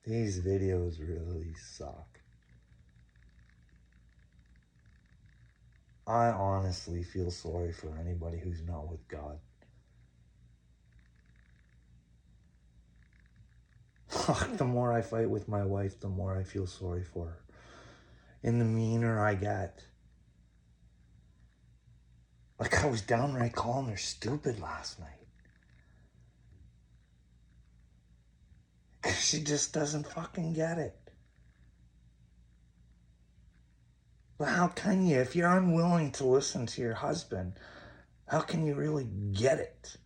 These videos really suck. I honestly feel sorry for anybody who's not with God. The more I fight with my wife, the more I feel sorry for her. And the meaner I get. Like, I was downright calling her stupid last night. Because she just doesn't fucking get it. But how can you? If you're unwilling to listen to your husband, how can you really get it?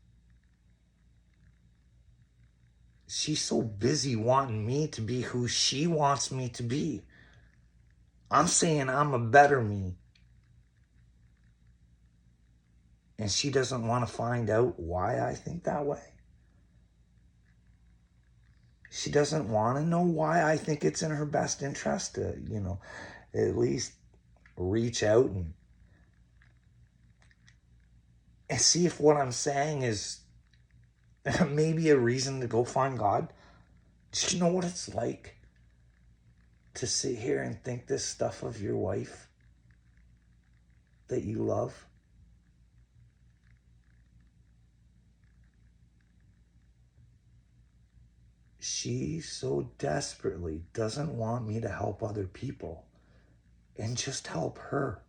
She's so busy wanting me to be who she wants me to be. I'm saying I'm a better me. And she doesn't want to find out why I think that way. She doesn't want to know why I think it's in her best interest to, at least reach out and see if what I'm saying is maybe a reason to go find God. Do you know what it's like to sit here and think this stuff of your wife that you love? She so desperately doesn't want me to help other people and just help her.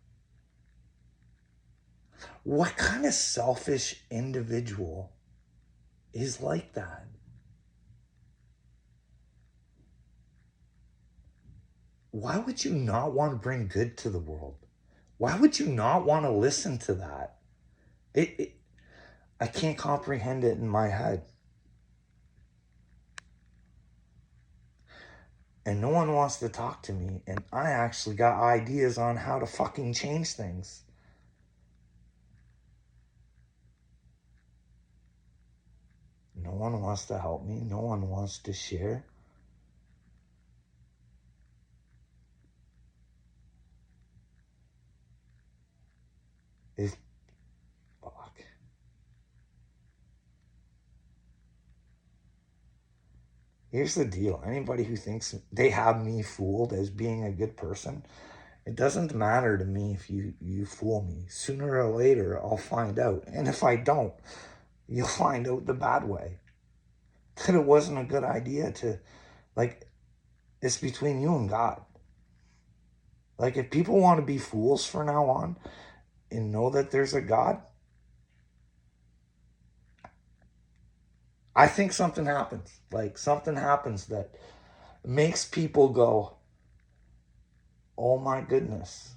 What kind of selfish individual is like that? Why would you not want to bring good to the world? Why would you not want to listen to that? I can't comprehend it in my head. And no one wants to talk to me. And I actually got ideas on how to fucking change things. No one wants to help me. No one wants to share. Fuck. Here's the deal. Anybody who thinks they have me fooled as being a good person, it doesn't matter to me if you fool me. Sooner or later, I'll find out. And if I don't, you'll find out the bad way. That it wasn't a good idea to, it's between you and God. Like, if people want to be fools from now on and know that there's a God, I think something happens. Like, something happens that makes people go, oh my goodness,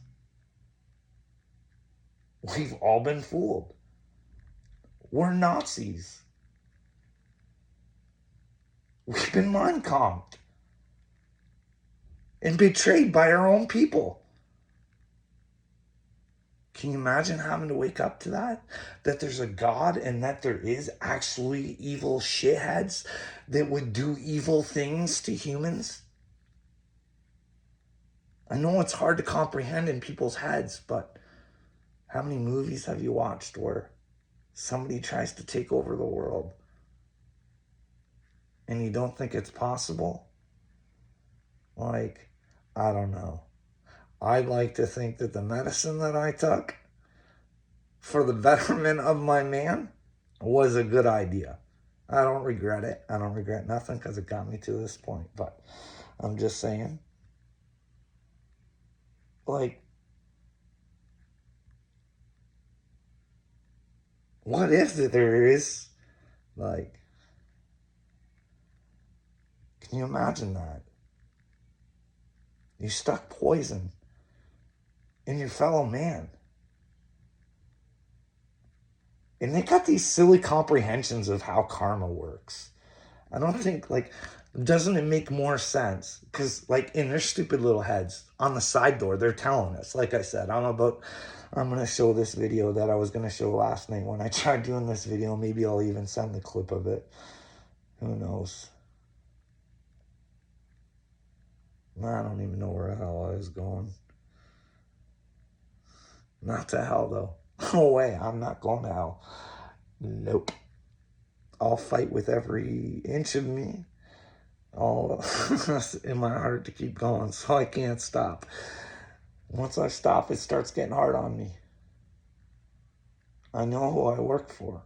we've all been fooled. We're Nazis. We've been mind comped and betrayed by our own people. Can you imagine having to wake up to that? That there's a God and that there is actually evil shitheads that would do evil things to humans? I know it's hard to comprehend in people's heads, but how many movies have you watched where somebody tries to take over the world and you don't think it's possible? Like, I don't know. I'd like to think that the medicine that I took for the betterment of my man was a good idea. I don't regret it. I don't regret nothing because it got me to this point. But I'm just saying, like, what if there is, like, can you imagine that? You stuck poison in your fellow man. And they got these silly comprehensions of how karma works. I don't think, doesn't it make more sense? Because, in their stupid little heads, on the side door, they're telling us, like I said, I'm going to show this video that I was going to show last night. When I tried doing this video, maybe I'll even send the clip of it. Who knows? I don't even know where the hell I was going. Not to hell, though. No way, I'm not going to hell. Nope. I'll fight with every inch of me. all in my heart to keep going, so I can't stop. Once I stop, it starts getting hard on me. I know who I work for.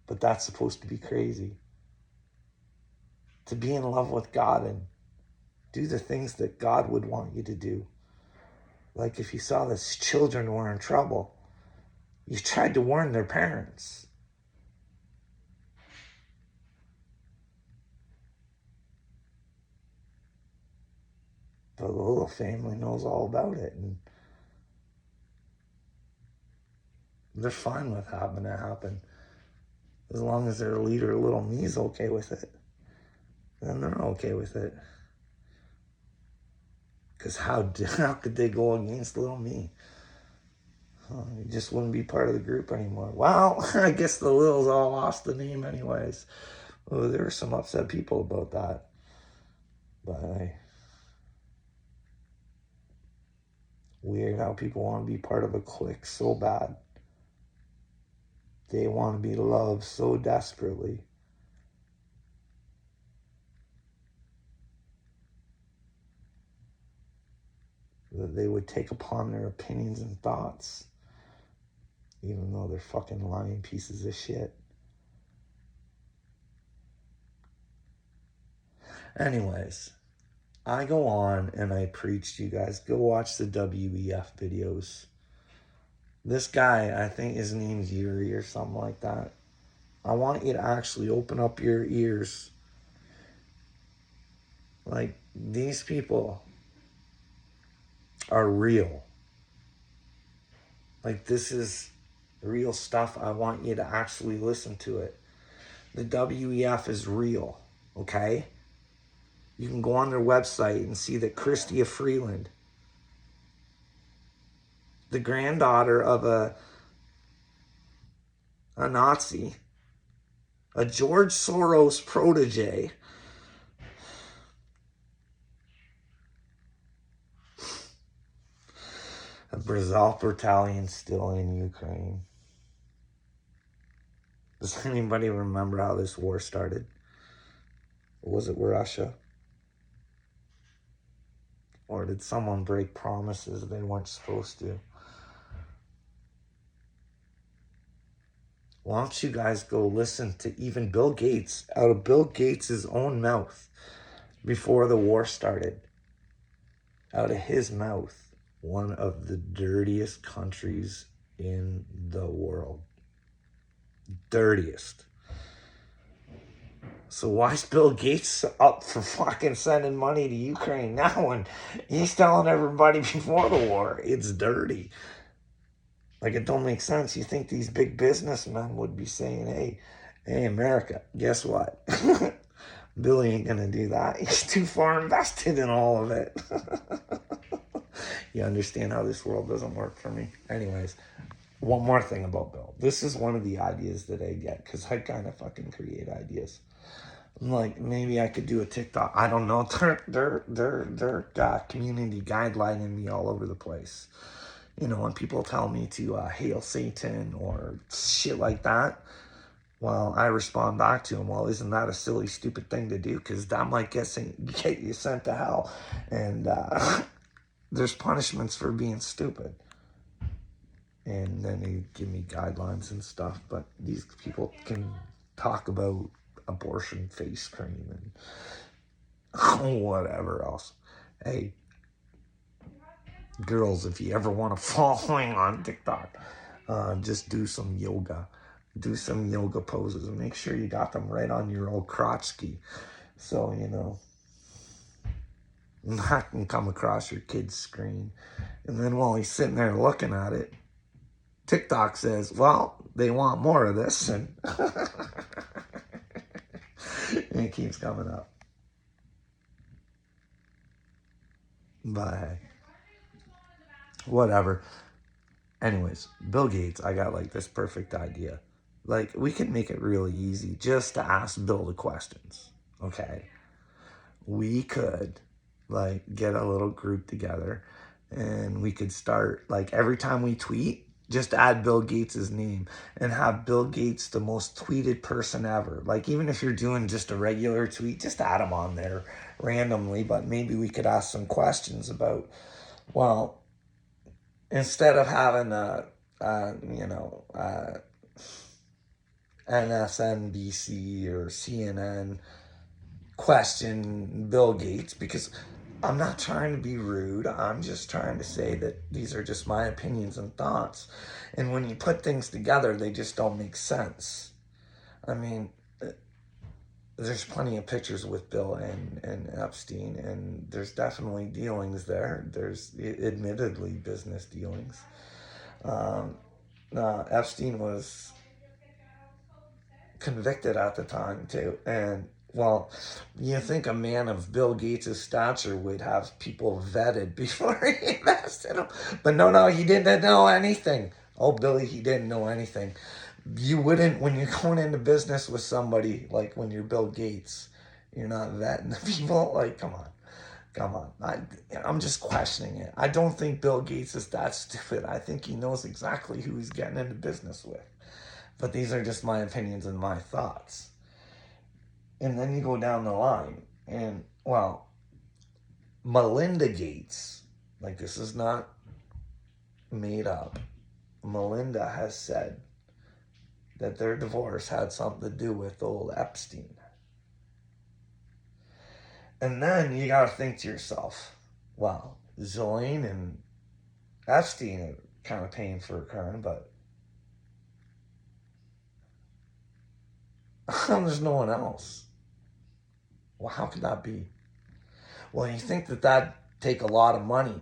But that's supposed to be crazy. To be in love with God and do the things that God would want you to do. Like if you saw that children were in trouble, you tried to warn their parents. But the little family knows all about it, and they're fine with having it happen. As long as their leader, little me's okay with it, then they're okay with it. Because how could they go against little me? You just wouldn't be part of the group anymore. Well, I guess the littles all lost the name anyways. Oh, there were some upset people about that. But weird how people want to be part of a clique so bad. They want to be loved so desperately. That they would take upon their opinions and thoughts. Even though they're fucking lying pieces of shit. Anyways, I go on and I preach to you guys. Go watch the WEF videos. This guy, I think his name's Yuri or something like that. I want you to actually open up your ears. Like, these people are real. Like, this is real stuff. I want you to actually listen to it. The WEF is real, okay? You can go on their website and see that Chrystia Freeland, the granddaughter of a Nazi, a George Soros protege, a Brazil battalion still in Ukraine. Does anybody remember how this war started? Was it Russia? Or did someone break promises they weren't supposed to? Why don't you guys go listen to even Bill Gates, out of Bill Gates' own mouth, before the war started? Out of his mouth, one of the dirtiest countries in the world. Dirtiest. So why is Bill Gates up for fucking sending money to Ukraine now when he's telling everybody before the war it's dirty? Like, it don't make sense. You think these big businessmen would be saying, hey, America, guess what? Billy ain't gonna do that. He's too far invested in all of it. You understand how this world doesn't work for me? Anyways, one more thing about Bill. This is one of the ideas that I get, because I kind of fucking create ideas. I'm like, maybe I could do a TikTok. I don't know. They're community guidelining me all over the place. You know, when people tell me to hail Satan or shit like that, well, I respond back to them, well, isn't that a silly, stupid thing to do? Because that might get you sent to hell. And there's punishments for being stupid. And then they give me guidelines and stuff. But these people can talk about abortion face cream and whatever else. Hey, girls, if you ever want to follow me on TikTok, just do some yoga. Do some yoga poses and make sure you got them right on your old crotchki. So, you know, that can come across your kid's screen. And then while he's sitting there looking at it, TikTok says, well, they want more of this. And, and it keeps coming up. But whatever. Anyways, Bill Gates, I got like this perfect idea. Like, we can make it really easy just to ask Bill the questions, okay? We could, like, get a little group together and we could start, like, every time we tweet, Just add Bill Gates' name and have Bill Gates the most tweeted person ever. Like, even if you're doing just a regular tweet, just add him on there randomly. But maybe we could ask some questions about, well, instead of having MSNBC or CNN question Bill Gates, because I'm not trying to be rude. I'm just trying to say that these are just my opinions and thoughts. And when you put things together, they just don't make sense. I mean, there's plenty of pictures with Bill and Epstein, and there's definitely dealings there. There's admittedly business dealings. Epstein was convicted at the time, too. And well, you think a man of Bill Gates' stature would have people vetted before he invested him. But no, he didn't know anything. Oh, Billy, he didn't know anything. You wouldn't, when you're going into business with somebody, like when you're Bill Gates, you're not vetting the people. Like, come on. I'm just questioning it. I don't think Bill Gates is that stupid. I think he knows exactly who he's getting into business with. But these are just my opinions and my thoughts. And then you go down the line, and, well, Melinda Gates, like, this is not made up. Melinda has said that their divorce had something to do with old Epstein. And then you got to think to yourself, well, Ghislaine and Epstein are kind of paying for a crime, but there's no one else. Well, how could that be? Well, you think that that'd take a lot of money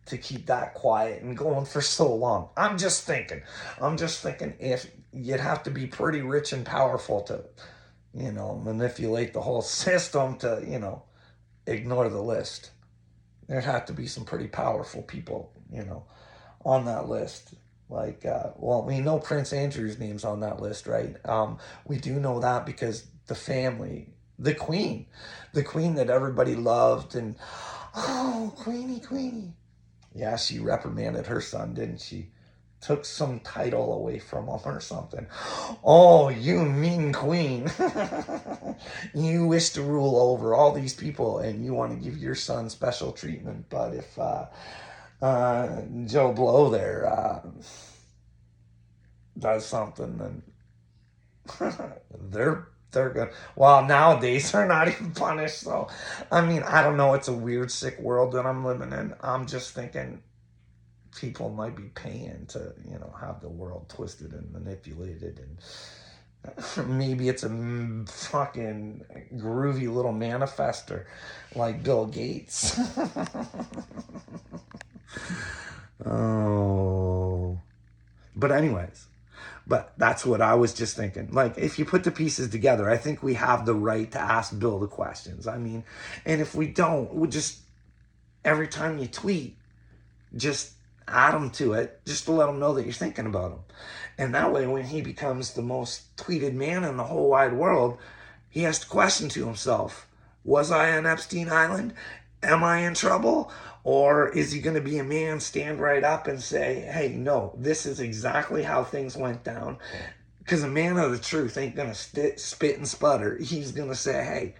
to keep that quiet and going for so long. I'm just thinking if you'd have to be pretty rich and powerful to, manipulate the whole system to, ignore the list. There'd have to be some pretty powerful people, on that list. Like, we know Prince Andrew's name's on that list, right? We do know that because the family, the queen that everybody loved, and, oh, Queenie. Yeah, she reprimanded her son, didn't she? Took some title away from him or something. Oh, you mean queen. You wish to rule over all these people and you want to give your son special treatment. But if Joe Blow there does something, then they're good. Well, nowadays they're not even punished. So, I mean, I don't know. It's a weird, sick world that I'm living in. I'm just thinking people might be paying to, have the world twisted and manipulated, and maybe it's a fucking groovy little manifester like Bill Gates. Oh. But anyways, that's what I was just thinking. Like, if you put the pieces together, I think we have the right to ask Bill the questions. I mean, and if we don't, we just, every time you tweet, just add him to it, just to let him know that you're thinking about him. And that way, when he becomes the most tweeted man in the whole wide world, he has to question to himself, was I on Epstein Island? Am I in trouble? Or is he going to be a man, stand right up and say, hey, no, this is exactly how things went down? Because a man of the truth ain't going to spit and sputter. He's going to say, hey,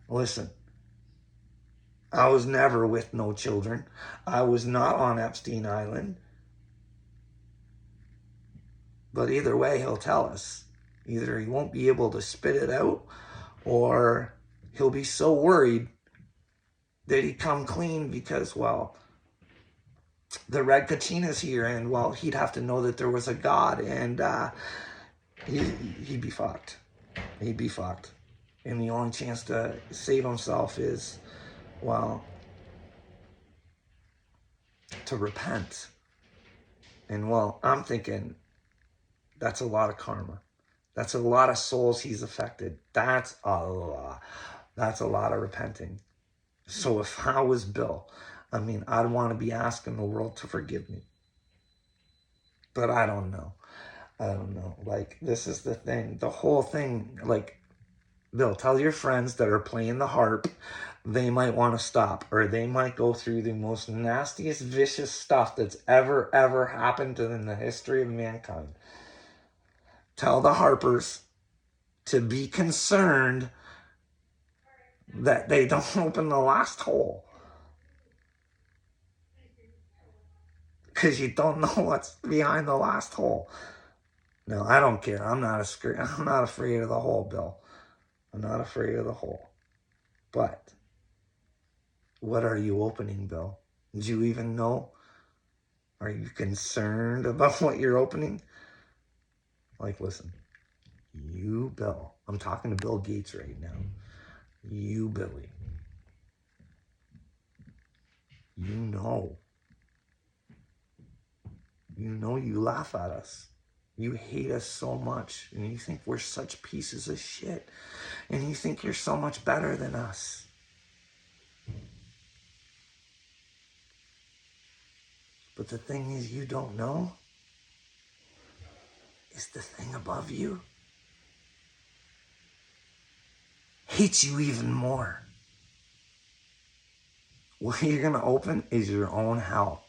listen, I was never with no children. I was not on Epstein Island. But either way, he'll tell us. Either he won't be able to spit it out, or he'll be so worried that he come clean because, well, the Red Kachina's here, and, well, he'd have to know that there was a God, and he'd be fucked. He'd be fucked. And the only chance to save himself is, well, to repent. And, well, I'm thinking that's a lot of karma. That's a lot of souls he's affected. That's a lot of repenting. So if I was Bill, I mean, I'd want to be asking the world to forgive me. But I don't know. Like, this is the thing. The whole thing, like, Bill, tell your friends that are playing the harp they might want to stop, or they might go through the most nastiest, vicious stuff that's ever happened in the history of mankind. Tell the Harpers to be concerned that they don't open the last hole. Because you don't know what's behind the last hole. No, I don't care. I'm not afraid of the hole, Bill. I'm not afraid of the hole. But what are you opening, Bill? Do you even know? Are you concerned about what you're opening? Like, listen, you, Bill, I'm talking to Bill Gates right now. You, Billy, you know you laugh at us. You hate us so much, and you think we're such pieces of shit, and you think you're so much better than us. But the thing is, you don't know is the thing above you hates you even more. What you're going to open is your own hell.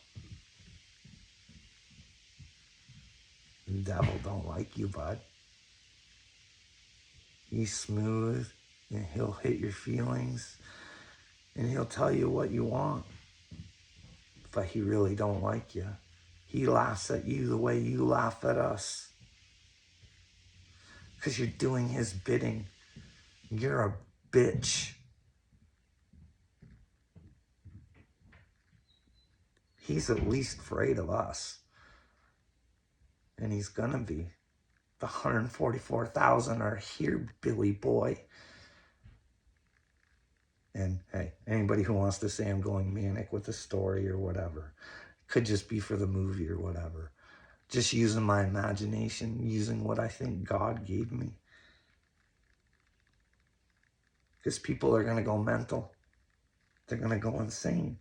The devil don't like you, bud. He's smooth, and he'll hit your feelings, and he'll tell you what you want. But he really don't like you. He laughs at you the way you laugh at us. Because you're doing his bidding. You're a bitch. He's at least afraid of us. And he's gonna be. The 144,000 are here, Billy boy. And hey, anybody who wants to say I'm going manic with the story or whatever, could just be for the movie or whatever. Just using my imagination, using what I think God gave me. Because people are going to go mental. They're going to go insane.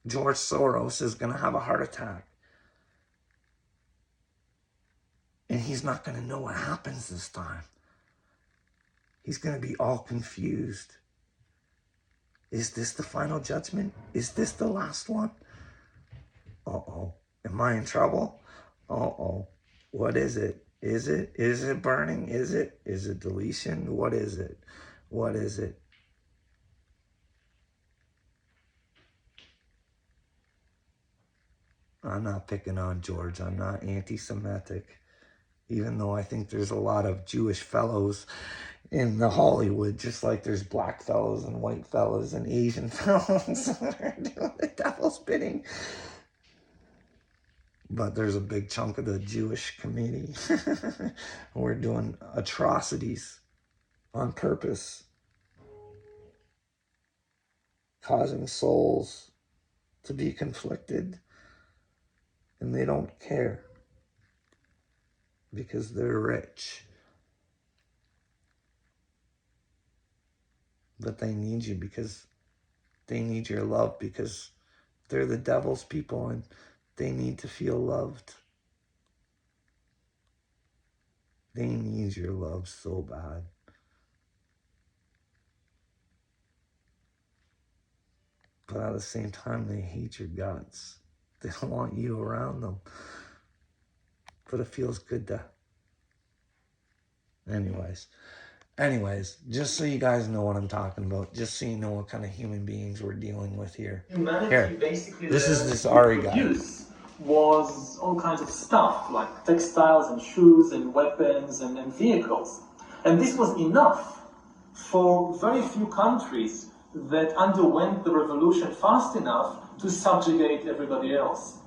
George Soros is going to have a heart attack. And he's not going to know what happens this time. He's going to be all confused. Is this the final judgment? Is this the last one? Uh-oh. Am I in trouble? Uh-oh. What is it? Is it burning? Is it deletion? What is it? What is it? I'm not picking on George. I'm not anti-Semitic. Even though I think there's a lot of Jewish fellows in the Hollywood, just like there's black fellows and white fellows and Asian fellows that are doing the devil's bidding. But there's a big chunk of the Jewish community who are doing atrocities on purpose, causing souls to be conflicted, and they don't care because they're rich. But they need you because they need your love, because they're the devil's people and they need to feel loved. They need your love so bad. But at the same time, they hate your guts. They don't want you around them. But it feels good to... Anyways, just so you guys know what I'm talking about, just so you know what kind of human beings we're dealing with here. Humanity basically this is this Ari guy. Was all kinds of stuff like textiles and shoes and weapons and vehicles. And this was enough for very few countries that underwent the revolution fast enough to subjugate everybody else.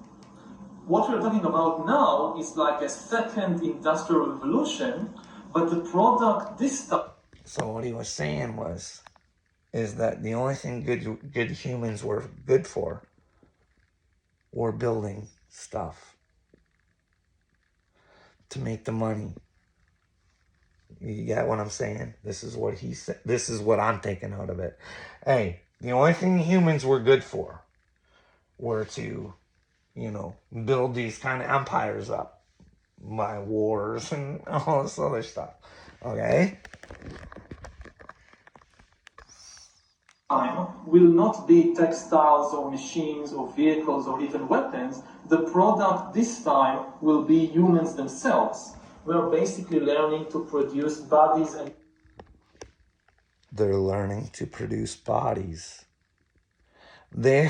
What we're talking about now is like a second industrial revolution, but the product this stuff. So what he was saying is that the only thing good humans were good for were building stuff to make the money. You get what I'm saying? This is what he said. This is what I'm taking out of it. Hey, the only thing humans were good for were to, build these kind of empires up by wars and all this other stuff. Okay? time will not be textiles or machines or vehicles or even weapons. The product this time will be humans themselves. We're basically learning to produce bodies and They're learning to produce bodies. They're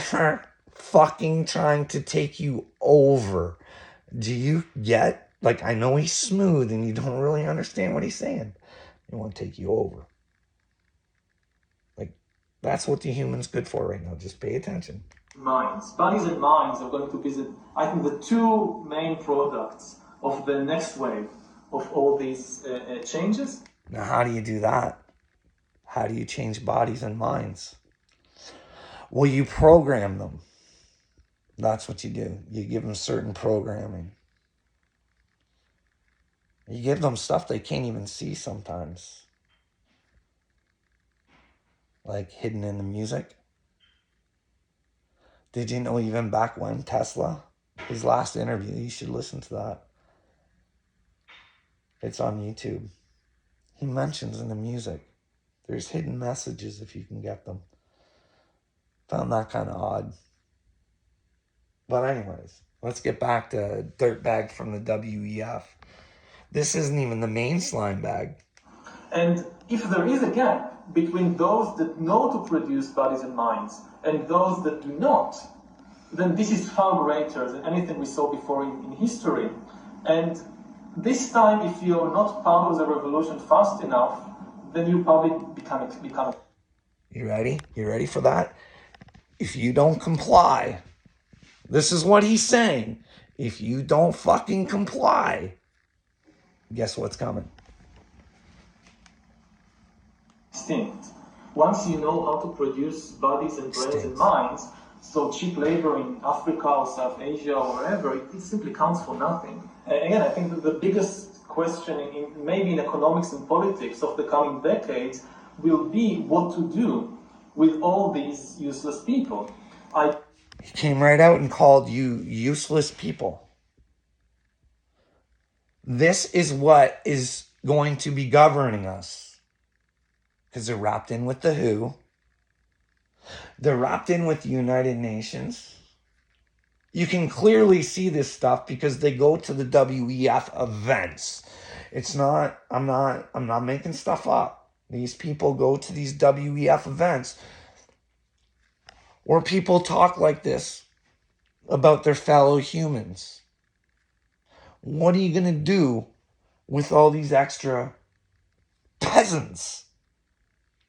fucking trying to take you over. Do you get? Like, I know he's smooth and you don't really understand what he's saying. They want to take you over. Like, that's what the human's good for right now. Just pay attention. minds. Bodies and minds are going to be, I think, the two main products of the next wave of all these changes. Now, how do you do that? How do you change bodies and minds? Well, you program them. That's what you do. You give them certain programming. You give them stuff they can't even see sometimes. Like hidden in the music. Did you know even back when Tesla, his last interview, you should listen to that. It's on YouTube. He mentions in the music, there's hidden messages if you can get them. Found that kind of odd. But anyways, let's get back to Dirtbag from the WEF. This isn't even the main slime bag. And if there is a gap between those that know to produce bodies and minds and those that do not, then this is far greater than anything we saw before in history. And this time, if you're not part of the revolution fast enough, then you probably become. You ready? You ready for that? If you don't comply, this is what he's saying. If you don't fucking comply, guess what's coming? Extinct. Once you know how to produce bodies and brains and minds, so cheap labor in Africa or South Asia or wherever, it simply counts for nothing. Again, I think that the biggest question, maybe in economics and politics of the coming decades, will be what to do with all these useless people. He came right out and called you useless people. This is what is going to be governing us. Because they're wrapped in with the WHO. They're wrapped in with the United Nations. You can clearly see this stuff because they go to the WEF events. It's not, I'm not making stuff up. These people go to these WEF events where people talk like this about their fellow humans. What are you going to do with all these extra peasants?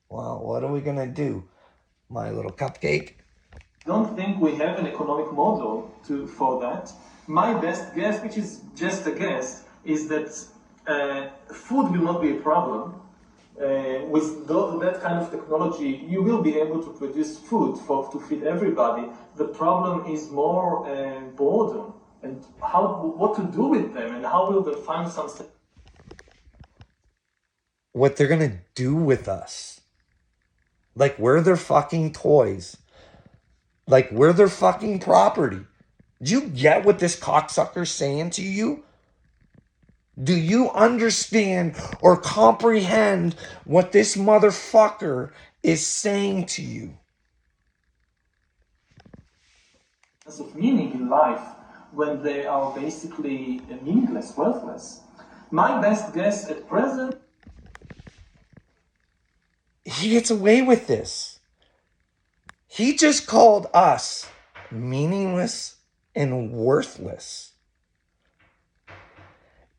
Well, what are we going to do, my little cupcake? I don't think we have an economic model for that. My best guess, which is just a guess, is that food will not be a problem. With that kind of technology, you will be able to produce food to feed everybody. The problem is more boredom and what to do with them and how will they find some. What they're gonna do with us? Like we're their fucking toys. Like we're their fucking property. Do you get what this cocksucker's saying to you? Do you understand or comprehend what this motherfucker is saying to you? Of meaning in life when they are basically meaningless, worthless. My best guess at present. He gets away with this. He just called us meaningless and worthless.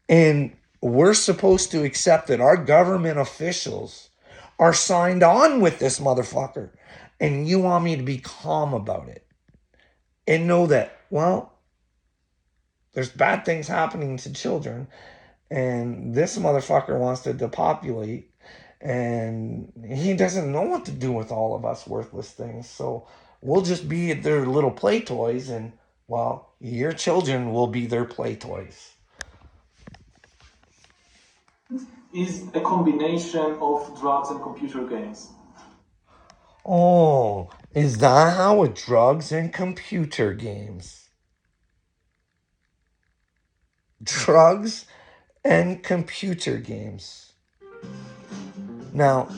And we're supposed to accept that our government officials are signed on with this motherfucker. And you want me to be calm about it. And know that, well, there's bad things happening to children. And this motherfucker wants to depopulate. And he doesn't know what to do with all of us worthless things. So we'll just be their little play toys. And, well, your children will be their play toys. Is a combination of drugs and computer games. Oh, is that how with drugs and computer games? Drugs and computer games. Now,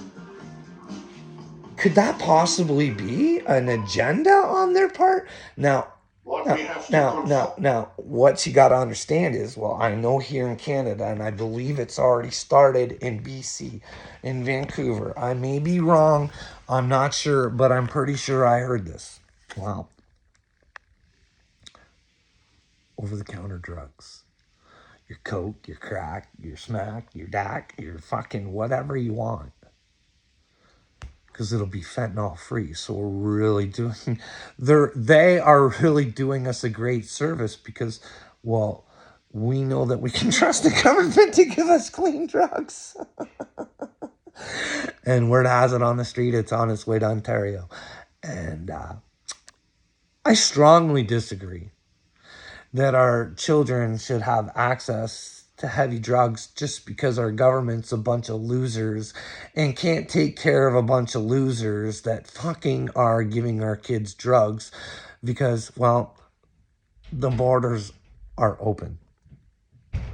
Could that possibly be an agenda on their part? Now, what you got to understand is, well, I know here in Canada, and I believe it's already started in BC, in Vancouver. I may be wrong. I'm not sure, but I'm pretty sure I heard this. Wow. Over-the-counter drugs. Your coke, your crack, your smack, your DAC, your fucking whatever you want. Because it'll be fentanyl free. So we're really doing, they are really doing us a great service because, well, we know that we can trust the government to give us clean drugs. And word has it on the street, it's on its way to Ontario. And I strongly disagree that our children should have access to heavy drugs just because our government's a bunch of losers and can't take care of a bunch of losers that fucking are giving our kids drugs because, well, the borders are open.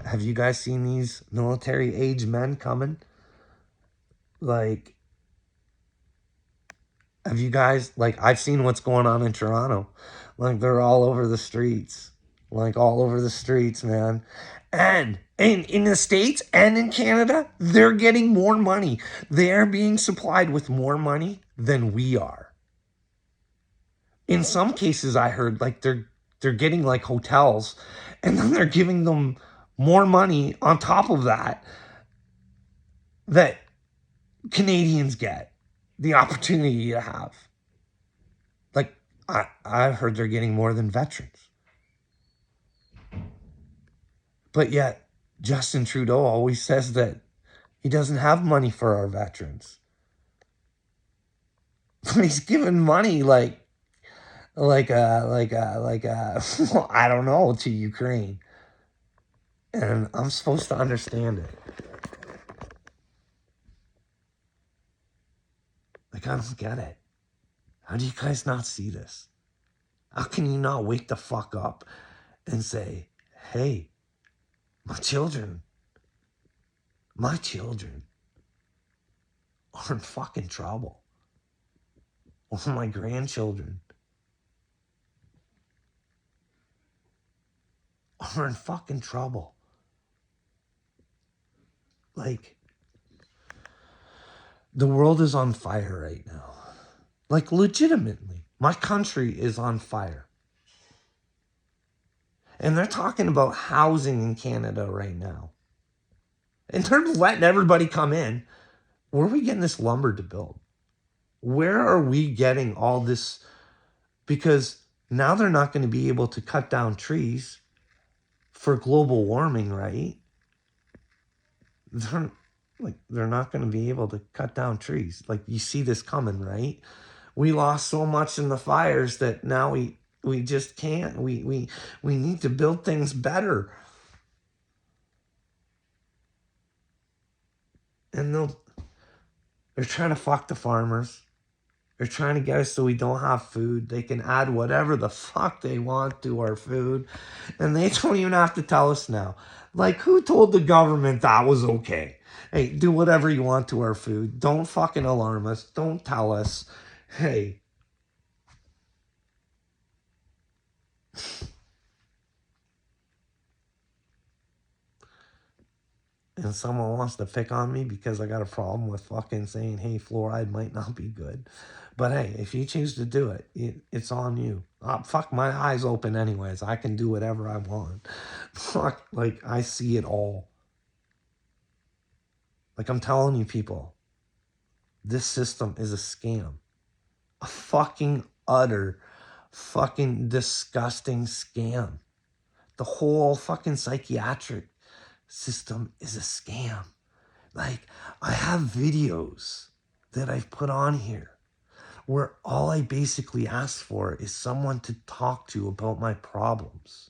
Have you guys seen these military age men coming? Like, have you guys, like, I've seen what's going on in Toronto. Like, they're all over the streets. Like, all over the streets, man. And in the States and in Canada, they're getting more money. They're being supplied with more money than we are. In some cases, I heard, like, they're getting, like, hotels, and then they're giving them more money on top of that Canadians get the opportunity to have. Like, I've heard they're getting more than veterans. But yet, Justin Trudeau always says that he doesn't have money for our veterans. He's giving money like I don't know, to Ukraine. And I'm supposed to understand it. Like, I don't get it. How do you guys not see this? How can you not wake the fuck up and say, hey, my children are in fucking trouble. Or my grandchildren are in fucking trouble. Like, the world is on fire right now. Like, legitimately. My country is on fire. And they're talking about housing in Canada right now. And they're letting everybody come in. Where are we getting this lumber to build? Where are we getting all this? Because now they're not going to be able to cut down trees for global warming, right? They're not going to be able to cut down trees. Like, you see this coming, right? We lost so much in the fires that now we just can't. We need to build things better. And they're trying to fuck the farmers. They're trying to get us so we don't have food. They can add whatever the fuck they want to our food. And they don't even have to tell us now. Like, who told the government that was okay? Hey, do whatever you want to our food. Don't fucking alarm us. Don't tell us. Hey. And someone wants to pick on me because I got a problem with fucking saying, hey, fluoride might not be good. But hey, if you choose to do it, it's on you. Fuck, my eyes open anyways. I can do whatever I want. Fuck, like, I see it all. Like, I'm telling you people, this system is a scam. A fucking utter, fucking disgusting scam. The whole fucking psychiatric system is a scam. Like, I have videos that I've put on here where all I basically ask for is someone to talk to about my problems.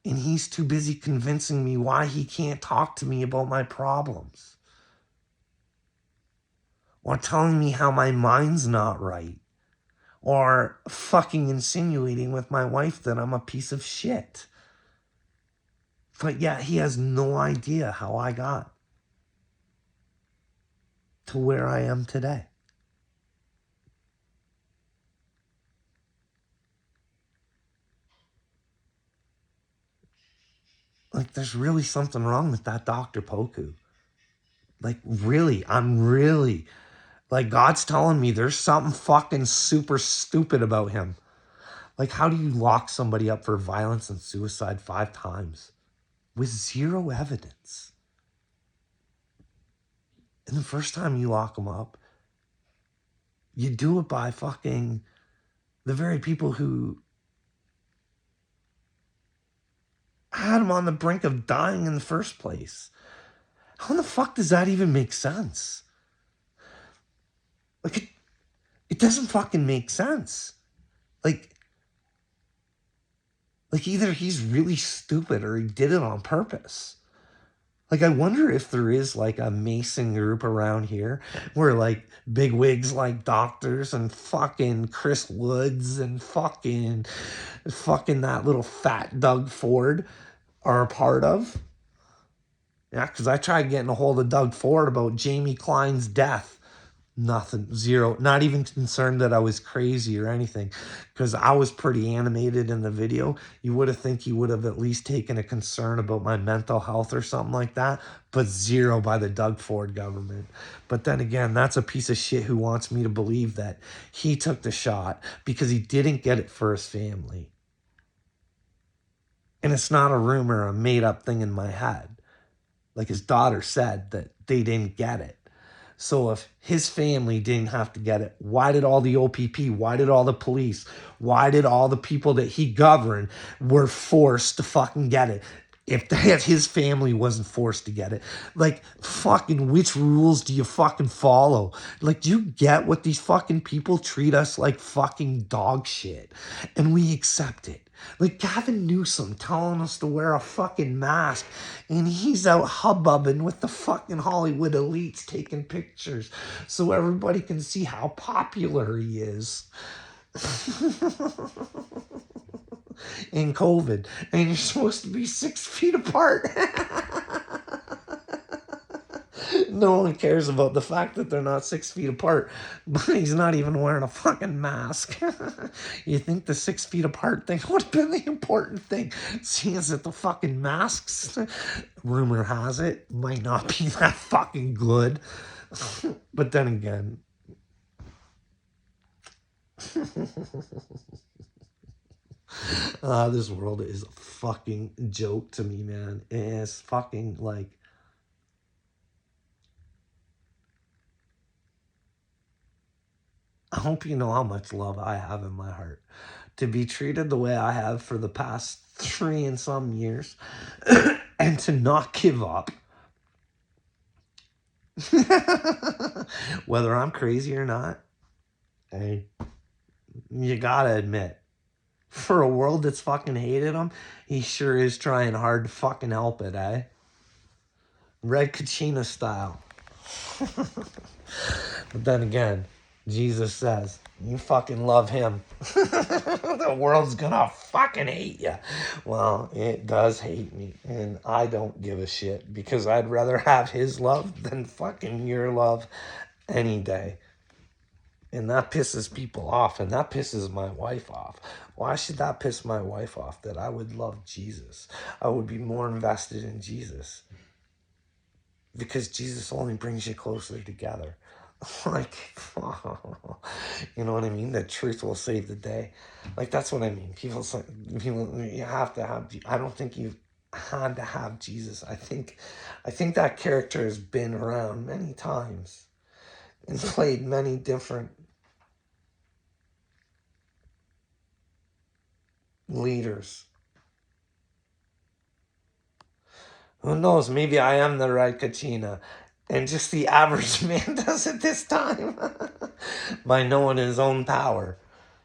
And he's too busy convincing me why he can't talk to me about my problems. Or telling me how my mind's not right. Or fucking insinuating with my wife that I'm a piece of shit. But yet he has no idea how I got to where I am today. like, there's really something wrong with that Dr. Poku. Like, really, I'm really, like, God's telling me there's something fucking super stupid about him. Like, how do you lock somebody up for violence and suicide 5 times with 0 evidence? And the first time you lock them up, you do it by fucking the very people who had him on the brink of dying in the first place. How in the fuck does that even make sense? Like, it doesn't fucking make sense. Like either he's really stupid or he did it on purpose. Like, I wonder if there is like a Mason group around here where like big wigs like doctors and fucking Chris Woods and fucking that little fat Doug Ford are a part of. Yeah, because I tried getting a hold of Doug Ford about Jamie Klein's death. Nothing, 0, not even concerned that I was crazy or anything, because I was pretty animated in the video. You would have think he would have at least taken a concern about my mental health or something like that, but 0 by the Doug Ford government. But then again, that's a piece of shit who wants me to believe that he took the shot because he didn't get it for his family. And it's not a rumor, a made up thing in my head. Like, his daughter said that they didn't get it. So if his family didn't have to get it, why did all the OPP, why did all the police, why did all the people that he governed were forced to fucking get it? If his family wasn't forced to get it, like, fucking which rules do you fucking follow? Like, do you get what these fucking people treat us like fucking dog shit? And we accept it. Like Gavin Newsom telling us to wear a fucking mask, and he's out hubbubbing with the fucking Hollywood elites taking pictures so everybody can see how popular he is. In COVID, and you're supposed to be 6 feet apart. No one cares about the fact that they're not 6 feet apart, but he's not even wearing a fucking mask. You think the 6 feet apart thing would have been the important thing, seeing as that the fucking masks, rumor has it, might not be that fucking good. But then again, this world is a fucking joke to me, man. It's fucking like, I hope you know how much love I have in my heart. To be treated the way I have for the past 3 and some years and to not give up. Whether I'm crazy or not, hey, you gotta admit, for a world that's fucking hated him, he sure is trying hard to fucking help it, eh? Red Kachina style. But then again, Jesus says, you fucking love him, the world's gonna fucking hate you. Well, it does hate me, and I don't give a shit, because I'd rather have his love than fucking your love any day. And that pisses people off, and that pisses my wife off. Why should that piss my wife off? That I would love Jesus. I would be more invested in Jesus. Because Jesus only brings you closer together. Like, you know what I mean? The truth will save the day. Like, that's what I mean. People say, you have to have, I don't think you had to have Jesus. I think that character has been around many times and played many different leaders. Who knows? Maybe I am the right Kachina, and just the average man does it this time. By knowing his own power,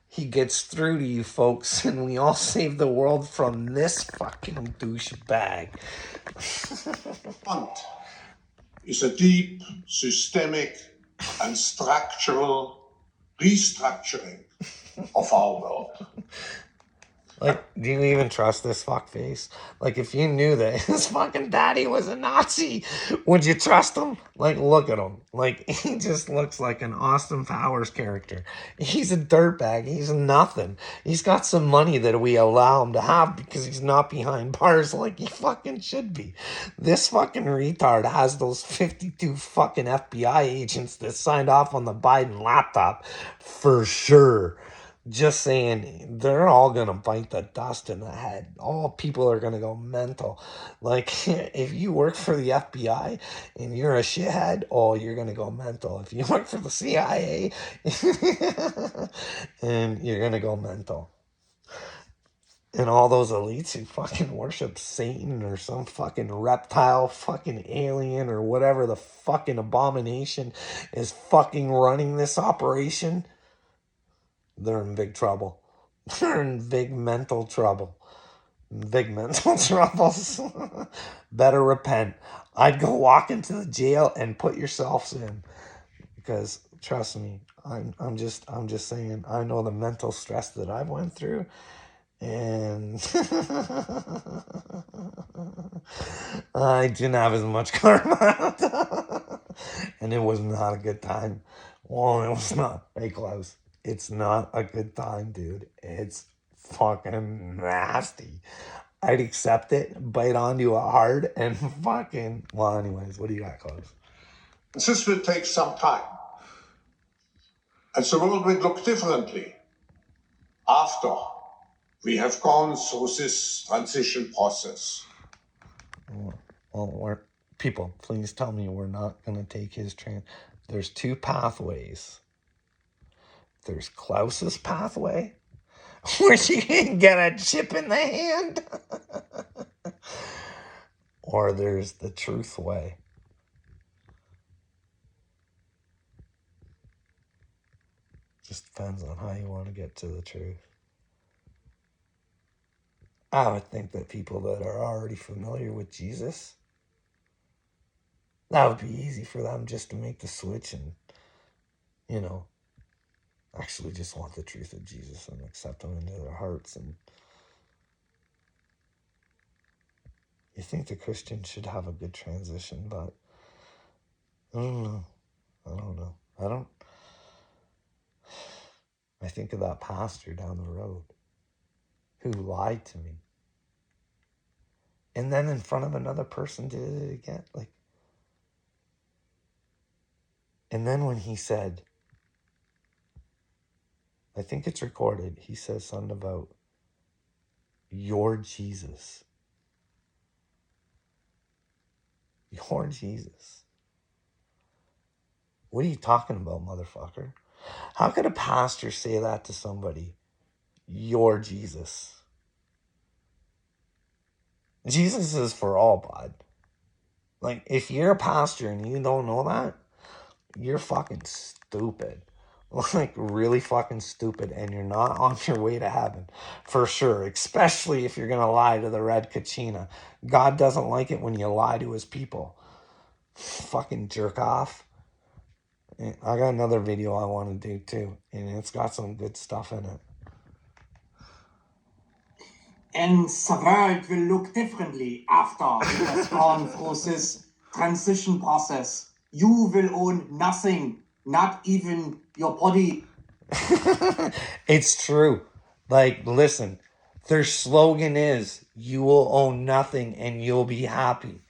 he gets through to you folks, and we all save the world from this fucking douchebag. Want is a deep, systemic, and structural restructuring of our world. Like, do you even trust this fuckface? Like, if you knew that his fucking daddy was a Nazi, would you trust him? Like, look at him. Like, he just looks like an Austin Powers character. He's a dirtbag. He's nothing. He's got some money that we allow him to have because he's not behind bars like he fucking should be. This fucking retard has those 52 fucking FBI agents that signed off on the Biden laptop for sure. Just saying, they're all gonna bite the dust in the head. All people are gonna go mental. Like, if you work for the FBI and you're a shithead, oh, you're gonna go mental. If you work for the CIA, and you're gonna go mental. And all those elites who fucking worship Satan or some fucking reptile, fucking alien, or whatever the fucking abomination is fucking running this operation, they're in big trouble. They're in big mental trouble. Big mental troubles. Better repent. I'd go walk into the jail and put yourselves in. Because trust me, I'm just saying, I know the mental stress that I went through. And I didn't have as much karma. And it was not a good time. Well, it was not. Hey, Klaus. It's not a good time, dude. It's fucking nasty. I'd accept it, bite onto it hard, and fucking... Well, anyways, what do you got, Klaus? This will take some time. And the world will look differently after we have gone through this transition process. Well, people, please tell me we're not going to take his train. There's two pathways. There's Klaus's pathway, where you can get a chip in the hand. Or there's the truth way. Just depends on how you want to get to the truth. I would think that people that are already familiar with Jesus, that would be easy for them just to make the switch and, actually just want the truth of Jesus and accept him into their hearts. And you think the Christian should have a good transition, but I don't know. I think of that pastor down the road who lied to me. And then in front of another person did it again. And then when he said, I think it's recorded, he says something about your Jesus. Your Jesus. What are you talking about, motherfucker? How could a pastor say that to somebody? Your Jesus. Jesus is for all, bud. Like, if you're a pastor and you don't know that, you're fucking stupid. Like, really fucking stupid, and you're not on your way to heaven. For sure. Especially if you're going to lie to the Red Kachina. God doesn't like it when you lie to his people. Fucking jerk off. And I got another video I want to do too, and it's got some good stuff in it. And the world will look differently after it has gone through this transition process. You will own nothing, not even your body. It's true. Like, listen, their slogan is, you will own nothing and you'll be happy.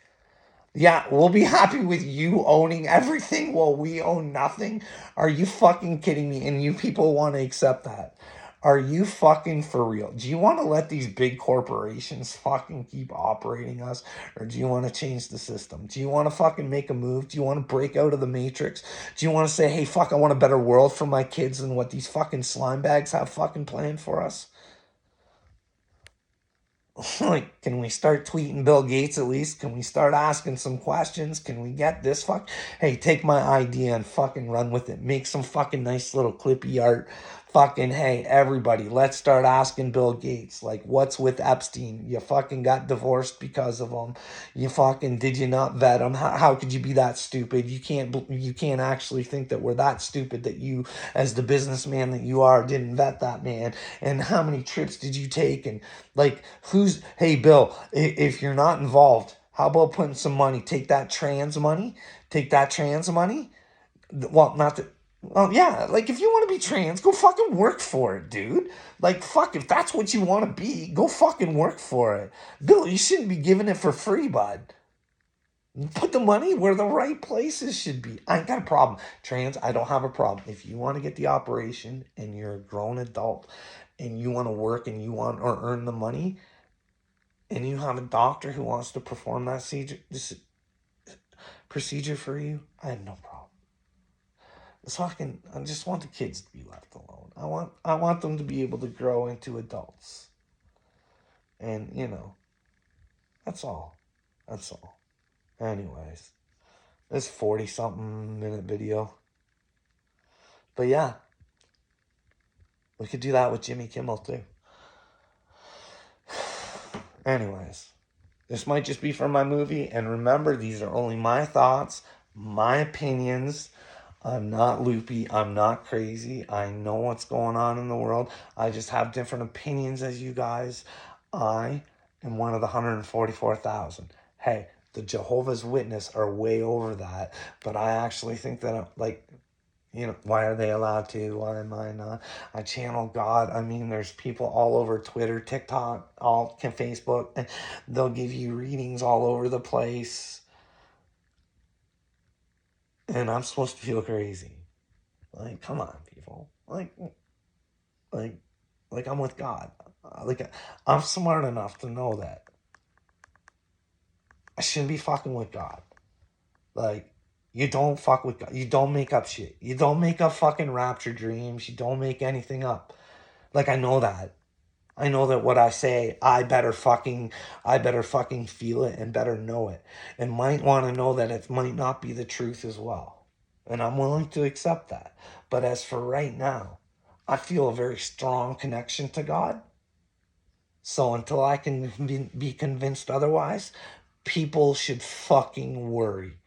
Yeah, we'll be happy with you owning everything while we own nothing. Are you fucking kidding me? And you people want to accept that. Are you fucking for real? Do you want to let these big corporations fucking keep operating us? Or do you want to change the system? Do you want to fucking make a move? Do you want to break out of the matrix? Do you want to say, hey, fuck, I want a better world for my kids than what these fucking slime bags have fucking planned for us? Like, can we start tweeting Bill Gates at least? Can we start asking some questions? Can we get this fuck? Hey, take my idea and fucking run with it. Make some fucking nice little clippy art. fucking, hey, everybody, let's start asking Bill Gates, like, what's with Epstein? You fucking got divorced because of him. You fucking, did you not vet him? How could you be that stupid? You can't actually think that we're that stupid that you, as the businessman that you are, didn't vet that man. And how many trips did you take? And like, hey, Bill, if you're not involved, how about putting some money, take that trans money, well, not that. Well, yeah, like if you want to be trans, go fucking work for it, dude. Like, fuck, if that's what you want to be, go fucking work for it. Bill, you shouldn't be giving it for free, bud. Put the money where the right places should be. I ain't got a problem. Trans, I don't have a problem. If you want to get the operation and you're a grown adult and you want to work and you want or earn the money and you have a doctor who wants to perform that procedure for you, I have no problem. I just want the kids to be left alone. I want them to be able to grow into adults. And, that's all. That's all. Anyways, this 40-something minute video. But yeah, we could do that with Jimmy Kimmel too. Anyways, this might just be for my movie. And remember, these are only my thoughts, my opinions. I'm not loopy. I'm not crazy. I know what's going on in the world. I just have different opinions as you guys. I am one of the 144,000. Hey, the Jehovah's Witness are way over that. But I actually think that, why are they allowed to? Why am I not? I channel God. I mean, there's people all over Twitter, TikTok, Facebook. And they'll give you readings all over the place. And I'm supposed to feel crazy. Like, come on, people. Like I'm with God. I'm smart enough to know that I shouldn't be fucking with God. Like, you don't fuck with God. You don't make up shit. You don't make up fucking rapture dreams. You don't make anything up. Like, I know that. I know that what I say, I better fucking feel it and better know it. And might want to know that it might not be the truth as well. And I'm willing to accept that. But as for right now, I feel a very strong connection to God. So until I can be convinced otherwise, people should fucking worry.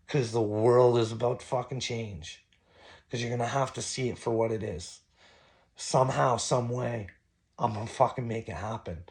Because the world is about to fucking change. Because you're going to have to see it for what it is. Somehow, some way, I'm going to fucking make it happen.